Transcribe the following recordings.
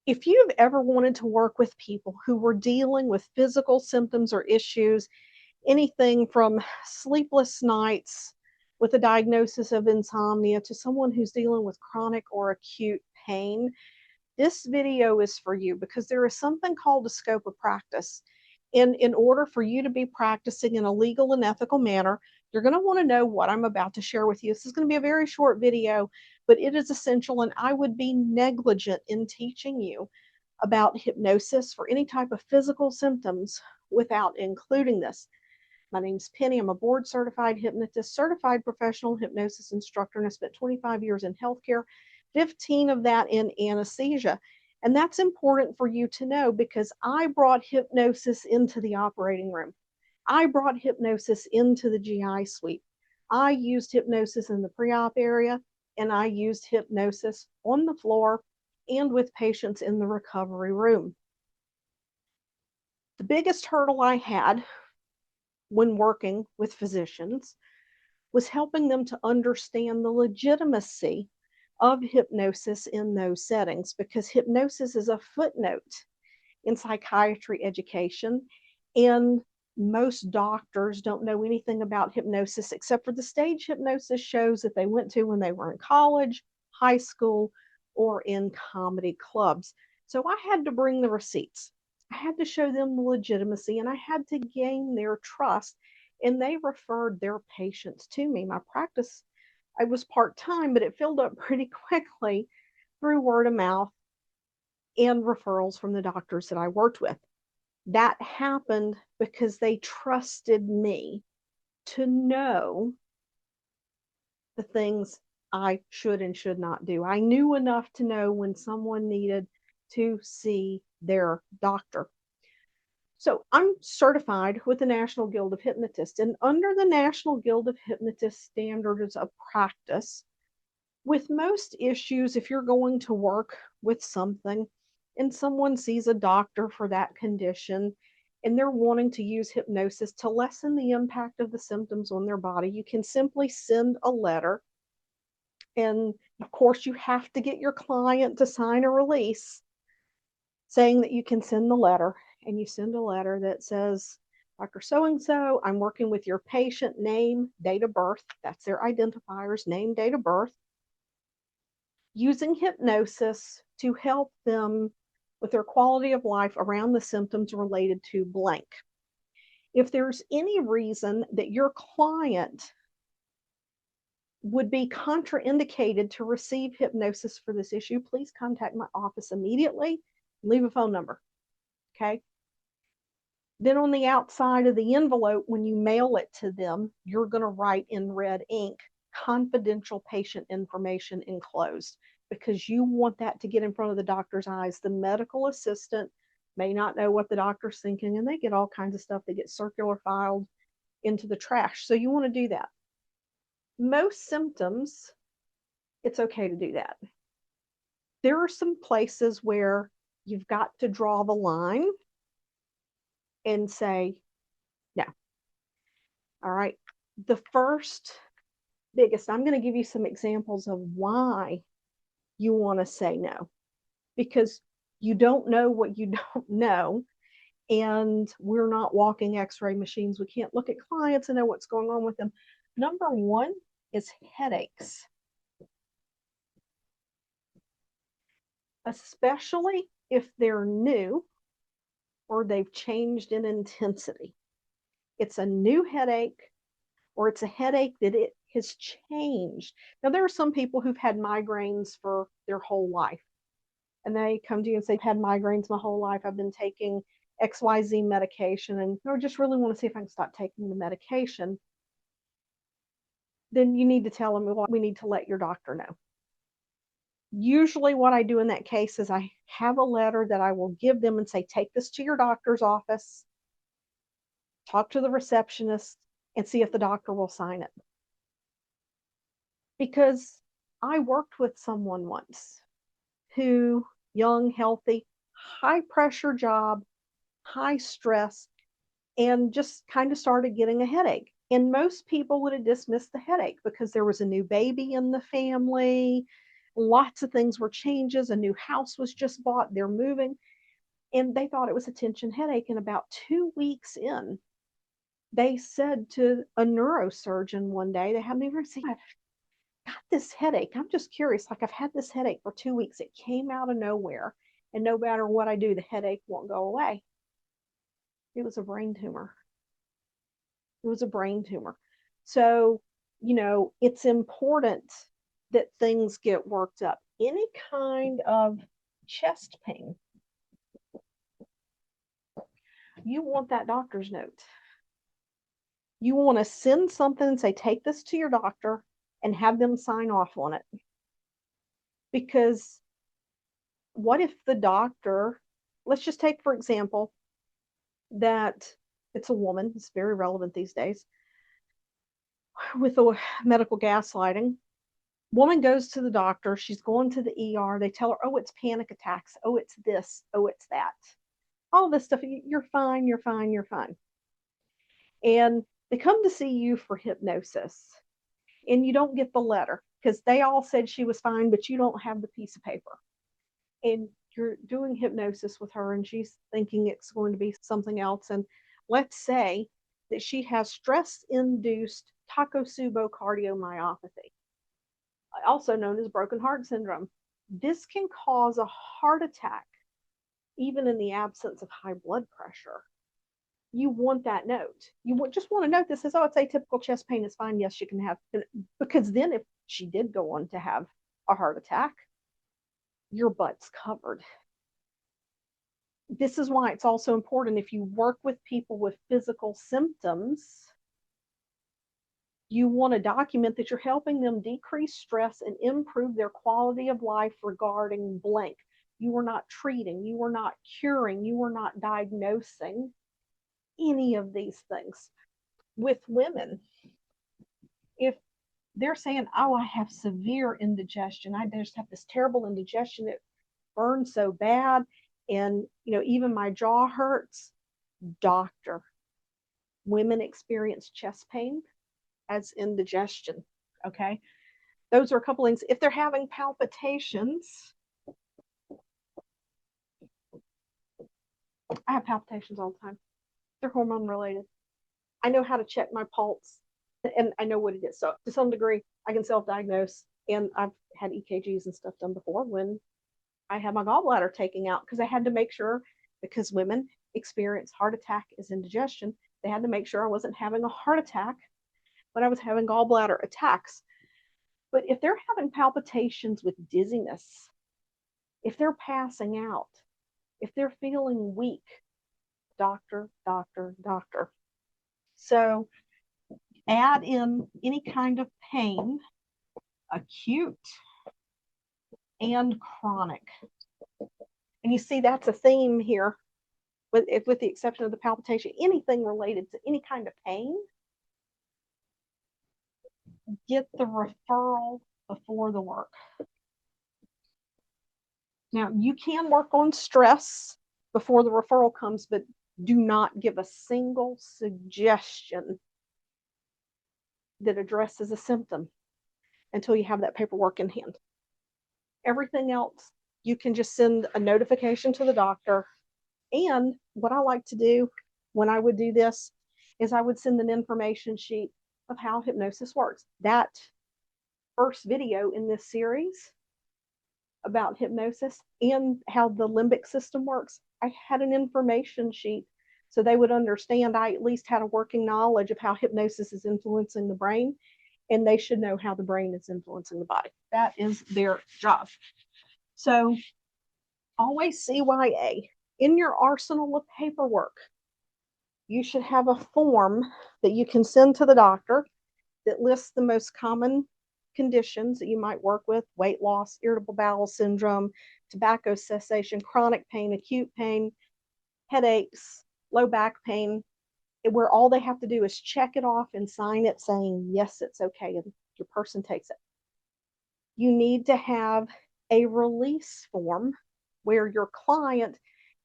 If you've ever wanted to work with people who were dealing with physical symptoms or issues, anything from sleepless nights with a diagnosis of insomnia to someone who's dealing with chronic or acute pain, this video is for you because there is something called a scope of practice. In order for you to be practicing in a legal and ethical manner, you're going to want to know what I'm about to share with you. This is going to be a very short video, but it is essential, and I would be negligent in teaching you about hypnosis for any type of physical symptoms without including this. My name's Penny. I'm a board certified hypnotist, certified professional hypnosis instructor, and I spent 25 years in healthcare, 15 of that in anesthesia. And that's important for you to know because I brought hypnosis into the operating room. I brought hypnosis into the GI suite. I used hypnosis in the pre-op area, and I used hypnosis on the floor and with patients in the recovery room. The biggest hurdle I had when working with physicians was helping them to understand the legitimacy of hypnosis in those settings, because hypnosis is a footnote in psychiatry education, and most doctors don't know anything about hypnosis except for the stage hypnosis shows that they went to when they were in college, high school, or in comedy clubs. So I had to bring the receipts. I had to show them the legitimacy, and I had to gain their trust, and they referred their patients to me. My practice, I was part-time, but it filled up pretty quickly through word of mouth and referrals from the doctors that I worked with. That happened because they trusted me to know the things I should and should not do. I knew enough to know when someone needed to see their doctor. So I'm certified with the National Guild of Hypnotists, and under the National Guild of Hypnotists standards of practice, with most issues, if you're going to work with something and someone sees a doctor for that condition and they're wanting to use hypnosis to lessen the impact of the symptoms on their body, you can simply send a letter. And of course, you have to get your client to sign a release saying that you can send the letter. And you send a letter that says, Dr. So-and-so, I'm working with your patient, name, date of birth. That's their identifiers, name, date of birth, using hypnosis to help them with their quality of life around the symptoms related to blank. If there's any reason that your client would be contraindicated to receive hypnosis for this issue, please contact my office immediately. Leave a phone number. Okay. Then on the outside of the envelope, when you mail it to them, you're going to write in red ink, confidential patient information enclosed, because you want that to get in front of the doctor's eyes. The medical assistant may not know what the doctor's thinking, and they get all kinds of stuff that gets circular filed into the trash. So you want to do that. Most symptoms, it's okay to do that. There are some places where you've got to draw the line and say, no. All right. The first biggest, I'm going to give you some examples of why you want to say no, because you don't know what you don't know. And we're not walking x-ray machines. We can't look at clients and know what's going on with them. Number one is headaches, especially if they're new or they've changed in intensity. It's a new headache, or it's a headache that it has changed. Now, there are some people who've had migraines for their whole life, and they come to you and say, I've had migraines my whole life. I've been taking XYZ medication, and I just really want to see if I can stop taking the medication. Then you need to tell them, well, we need to let your doctor know. Usually what I do in that case is I have a letter that I will give them and say, take this to your doctor's office, talk to the receptionist, and see if the doctor will sign it. Because I worked with someone once who, young, healthy, high pressure job, high stress, and just kind of started getting a headache. And most people would have dismissed the headache because there was a new baby in the family. Lots of things were changes. A new house was just bought. They're moving. And they thought it was a tension headache. And about 2 weeks in, they said to a neurosurgeon one day, they hadn't even seen, I've got this headache. I'm just curious. Like, I've had this headache for 2 weeks. It came out of nowhere. And no matter what I do, the headache won't go away. It was a brain tumor. It was a brain tumor. So, it's important that things get worked up. Any kind of chest pain, you want that doctor's note. You want to send something and say, take this to your doctor and have them sign off on it. Because what if the doctor, let's just take, for example, that it's a woman, it's very relevant these days, with the medical gaslighting. Woman goes to the doctor, she's going to the ER, they tell her, oh, it's panic attacks, oh, it's this, oh, it's that. All this stuff, you're fine, you're fine, you're fine. And they come to see you for hypnosis, and you don't get the letter because they all said she was fine, but you don't have the piece of paper. And you're doing hypnosis with her, and she's thinking it's going to be something else. And let's say that she has stress-induced Takotsubo cardiomyopathy, also known as broken heart syndrome. This can cause a heart attack, even in the absence of high blood pressure. You want that note. Just want a note that says, oh, it's atypical chest pain. It's fine. Yes, you can have, because then if she did go on to have a heart attack, your butt's covered. This is why it's also important, if you work with people with physical symptoms, you want to document that you're helping them decrease stress and improve their quality of life regarding blank. You are not treating, you are not curing, you are not diagnosing any of these things. With women, if they're saying, oh, I have severe indigestion, I just have this terrible indigestion, it burns so bad, and even my jaw hurts. Doctor, women experience chest pain as indigestion. Okay, those are a couple things. If they're having palpitations, I have palpitations all the time. They're hormone related. I know how to check my pulse, and I know what it is. So to some degree, I can self-diagnose, and I've had EKGs and stuff done before when I had my gallbladder taken out, because I had to make sure, because women experience heart attack as indigestion, they had to make sure I wasn't having a heart attack when I was having gallbladder attacks. But if they're having palpitations with dizziness, if they're passing out, if they're feeling weak, doctor, doctor, doctor. So add in any kind of pain, acute and chronic. And you see that's a theme here, with the exception of the palpitation. Anything related to any kind of pain, get the referral before the work. Now, you can work on stress before the referral comes, but do not give a single suggestion that addresses a symptom until you have that paperwork in hand. Everything else, you can just send a notification to the doctor. And what I like to do when I would do this is I would send an information sheet of how hypnosis works. That first video in this series about hypnosis and how the limbic system works, I had an information sheet so they would understand. I at least had a working knowledge of how hypnosis is influencing the brain, and they should know how the brain is influencing the body. That is their job. So always CYA. In your arsenal of paperwork, you should have a form that you can send to the doctor that lists the most common conditions that you might work with: weight loss, irritable bowel syndrome, tobacco cessation, chronic pain, acute pain, headaches, low back pain, where all they have to do is check it off and sign it saying, yes, it's okay, and your person takes it. You need to have a release form where your client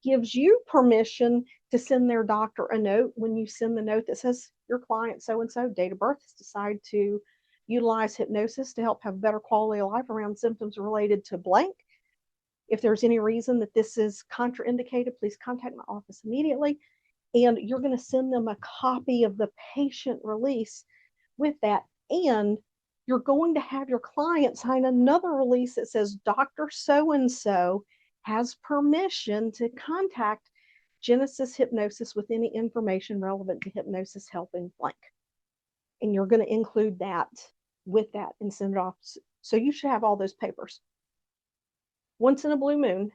gives you permission to send their doctor a note. When you send the note that says, your client so-and-so, date of birth, has decided to utilize hypnosis to help have better quality of life around symptoms related to blank. If there's any reason that this is contraindicated, please contact my office immediately. And you're going to send them a copy of the patient release with that. And you're going to have your client sign another release that says Dr. So and so has permission to contact Genesis Hypnosis with any information relevant to hypnosis helping blank. And you're going to include that with that and send it off. So you should have all those papers. Once in a blue moon,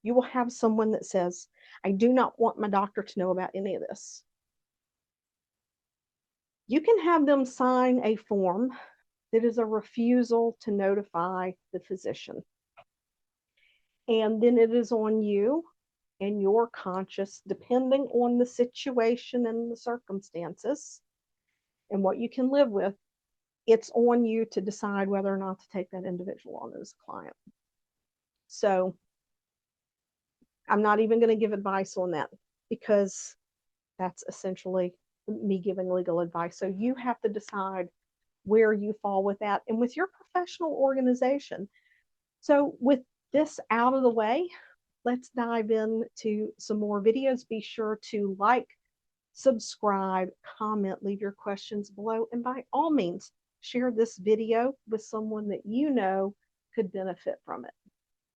you will have someone that says, I do not want my doctor to know about any of this. You can have them sign a form that is a refusal to notify the physician. And then it is on you and your conscience, depending on the situation and the circumstances and what you can live with, it's on you to decide whether or not to take that individual on as a client. So I'm not even going to give advice on that because that's essentially me giving legal advice. So you have to decide where you fall with that and with your professional organization. So with this out of the way, let's dive into some more videos. Be sure to like, subscribe, comment, leave your questions below, and by all means, share this video with someone that you know could benefit from it.